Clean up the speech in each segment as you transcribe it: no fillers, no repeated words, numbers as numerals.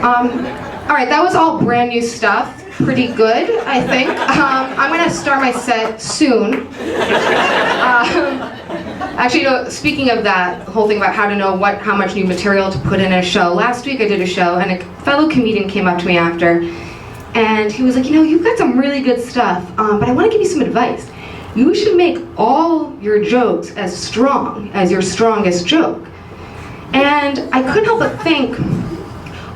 All right, that was all brand new stuff. Pretty good, I think. I'm gonna start my set soon. Actually, you know, speaking of that, the whole thing about how to know how much new material to put in a show. Last week I did a show, and a fellow comedian came up to me after, and he was like, you know, you've got some really good stuff, but I want to give you some advice. You should make all your jokes as strong as your strongest joke. And I couldn't help but think,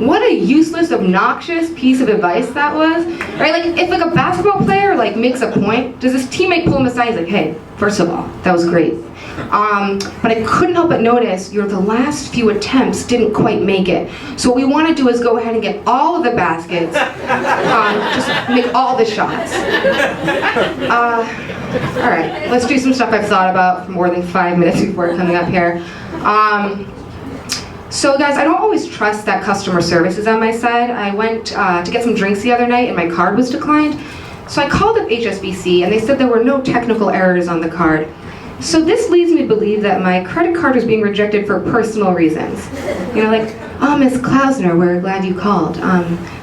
what a useless, obnoxious piece of advice that was, right? Like, if like a basketball player like makes a point, does his teammate pull him aside? He's like, hey, first of all, that was great. But I couldn't help but notice the last few attempts didn't quite make it. So what we want to do is go ahead and get all of the baskets, just make all the shots. All right, let's do some stuff I've thought about for more than 5 minutes before coming up here. So guys, I don't always trust that customer service is on my side. I went to get some drinks the other night and my card was declined. So I called up HSBC and they said there were no technical errors on the card. So this leads me to believe that my credit card was being rejected for personal reasons. You know, like, oh, Miss Klausner, we're glad you called.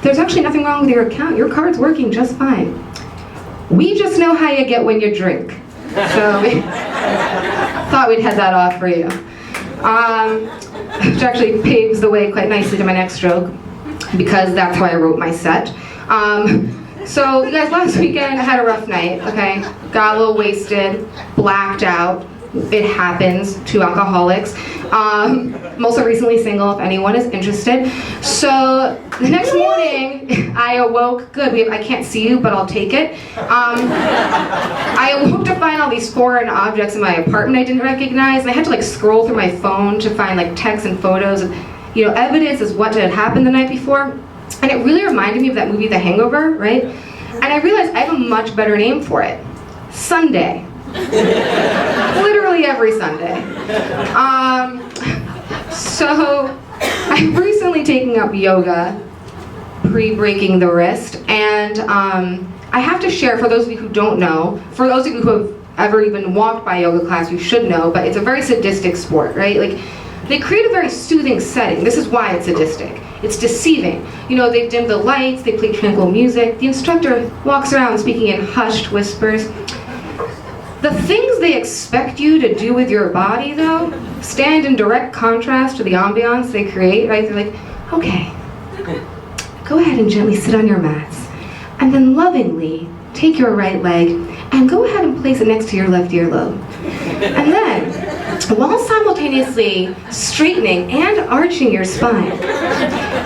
There's actually nothing wrong with your account. Your card's working just fine. We just know how you get when you drink. So we thought we'd head that off for you. Which actually paves the way quite nicely to my next joke, because that's why I wrote my set. So you guys, last weekend I had a rough night, okay? Got a little wasted, blacked out. It happens to alcoholics. I'm also recently single, if anyone is interested. So the next morning, I awoke, I can't see you, but I'll take it. I awoke to find all these foreign objects in my apartment I didn't recognize. And I had to like scroll through my phone to find like texts and photos of, you know, evidence as what had happened the night before. And it really reminded me of that movie, The Hangover, right? And I realized I have a much better name for it. Sunday. Literally every Sunday. So I'm recently taking up yoga, pre-breaking the wrist, and I have to share, for those of you who don't know, for those of you who have ever even walked by a yoga class, you should know, but it's a very sadistic sport, right? Like, they create a very soothing setting. This is why it's sadistic. It's deceiving. You know, they dim the lights, they play tranquil music, the instructor walks around speaking in hushed whispers. The things they expect you to do with your body, though, stand in direct contrast to the ambiance they create, right? They're like, okay, go ahead and gently sit on your mats, and then lovingly take your right leg and go ahead and place it next to your left earlobe. And then, while simultaneously straightening and arching your spine,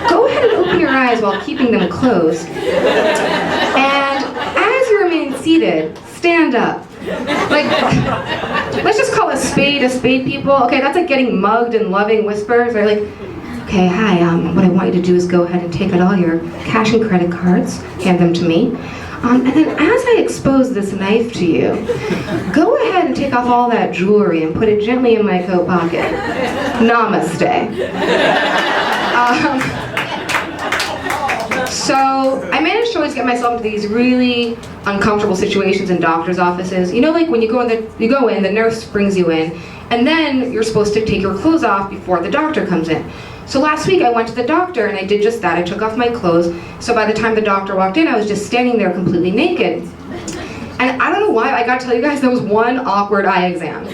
go ahead and open your eyes while keeping them closed. And as you remain seated, stand up. Like, let's just call a spade, people. Okay, that's like getting mugged in loving whispers. They're like, okay, hi, what I want you to do is go ahead and take out all your cash and credit cards, hand them to me. And then as I expose this knife to you, go ahead and take off all that jewelry and put it gently in my coat pocket. Namaste. So I managed to always get myself into these really uncomfortable situations in doctor's offices. You know, like when you go in, the nurse brings you in, and then you're supposed to take your clothes off before the doctor comes in. So last week I went to the doctor and I did just that. I took off my clothes. So by the time the doctor walked in, I was just standing there completely naked. And I don't know why, I gotta tell you guys, there was one awkward eye exam.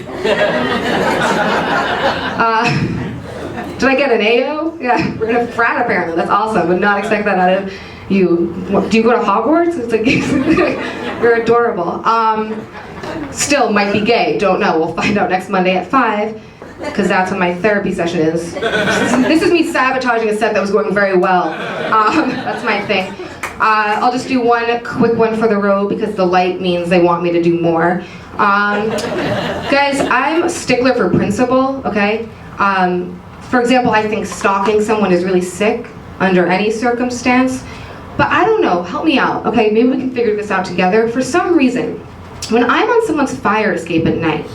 Did I get an AO? Yeah, we're in a frat apparently. That's awesome. Would not expect that out of you. Do you go to Hogwarts? It's like, you're adorable. Still might be gay, don't know. We'll find out next Monday at 5. Because that's when my therapy session is. This is me sabotaging a set that was going very well. That's my thing. I'll just do one quick one for the row because the light means they want me to do more. Guys, I'm a stickler for principle, okay? For example, I think stalking someone is really sick under any circumstance. But I don't know, help me out, okay? Maybe we can figure this out together. For some reason, when I'm on someone's fire escape at night,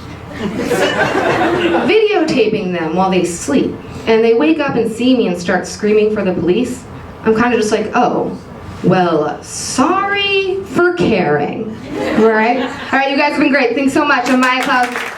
videotaping them while they sleep, and they wake up and see me and start screaming for the police, I'm kind of just like, oh, well, sorry for caring. All right, you guys have been great. Thanks so much. I'm Maya Klausner.